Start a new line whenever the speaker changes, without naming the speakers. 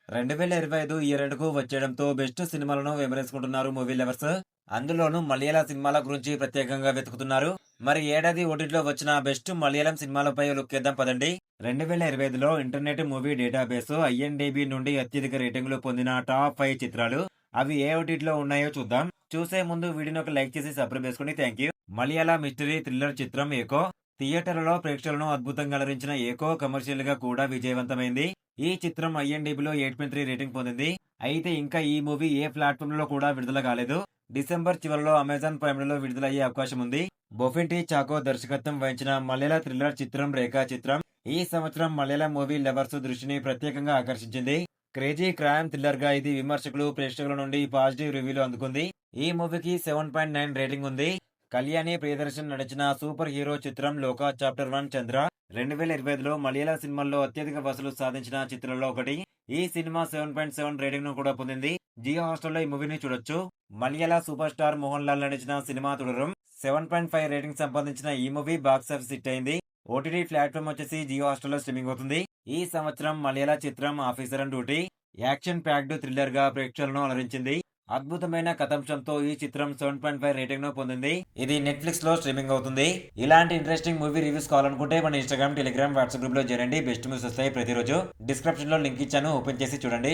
2025 year ఎండ్‌కు వచ్చేయడంతో best సినిమాలను విమర్శించుకుంటున్నారు movie lovers. అందులోనూ మలయాళ సినిమాల గురించి ప్రత్యేకంగా వెతుకుతున్నారు. మరి ఏడాది ఓటీటీలో వచ్చిన బెస్ట్ మలయాళం సినిమాలపై లుక్కేద్దాం పదండి. 2025లో ఇంటర్నెట్ మూవీ డేటాబేస్ ఐఎన్‌డిబి నుండి అత్యధిక రేటింగులు పొందిన టాప్ 5 చిత్రాలు. అవి ఏ ఓటీటీలో ఉన్నాయో చూద్దాం. చూసే ముందు వీడియోని ఒక లైక్ చేసి సబ్స్క్రైబ్ చేసుకోండి. థాంక్యూ. మలయాళ మిస్టరీ థ్రిల్లర్ చిత్రం 'ఏకో'. థియేటర్లలో ప్రేక్షకులను అద్భుతంగా అలరించిన 'ఏకో' కమర్షియల్ గా కూడా విజయవంతమైంది. ఈ చిత్రం ఐఎన్‌డిబిలో 8.3 రేటింగ్ పొందింది. అయితే ఇంకా ఈ మూవీ ఏ ప్లాట్‌ఫామ్‌లో కూడా విడుదల కాలేదు. డిసెంబర్ చివరలో అమెజాన్ ప్రైమ్‌లో విడుదలయ్యే అవకాశం ఉంది. బొఫిన్ చాకో దర్శకత్వం వహించిన మలయాళ థ్రిల్లర్ చిత్రం 'రేఖా' చిత్రం ఈ సంవత్సరం మలయాళ మూవీ లవర్స్ దృష్టిని ప్రత్యేకంగా ఆకర్షించింది. క్రేజీ క్రైమ్ థ్రిల్లర్ గా ఇది విమర్శకులు, ప్రేక్షకుల నుండి పాజిటివ్ రివ్యూలు అందుకుంది. ఈ మూవీకి 7.9 రేటింగ్ ఉంది. కళ్యాణి ప్రియదర్శన్ నటించిన సూపర్ హీరో చిత్రం 'లోకా చాప్టర్ 1 చంద్ర' 2025లో మలయాళ సినిమాల్లో అత్యధిక వసూలు సాధించిన చిత్రాల్లో ఒకటి. ఈ సినిమా 7.7 రేటింగ్ ను కూడా పొందింది. జియో హాట్‌స్టార్‌లో ఈ మూవీని చూడొచ్చు. మలయాళ సూపర్ స్టార్ మోహన్ లాల్ నటించిన సినిమా 'తుడరం' 7.5 రేటింగ్ సంపాదించిన ఈ మూవీ బాక్సాఫీస్ హిట్ అయింది. ఓటీటీ ప్లాట్‌ఫామ్ వచ్చేసి జియో హాట్‌స్టార్‌లో స్ట్రీమింగ్ అవుతుంది. ఈ సంవత్సరం మలయాళ చిత్రం 'officer on duty' action packed thriller గా ప్రేక్షకులను అలరించింది. అద్భుతమైన కథాంశంతో ఈ చిత్రం 7.5 రేటింగ్ ను పొందింది. ఇది నెట్‌ఫ్లిక్స్ లో స్ట్రీమింగ్ అవుతుంది. ఇలాంటి ఇంట్రెస్టింగ్ మూవీ రివ్యూస్ కావాలనుకుంటే మన ఇన్‌స్టాగ్రామ్, టెలిగ్రామ్, వాట్సాప్ గ్రూప్ లో చేరండి. బెస్ట్ న్యూస్ వస్తాయి ప్రతిరోజు. డిస్క్రిప్షన్ లో లింక్ ఇచ్చాను, ఓపెన్ చేసి చూడండి.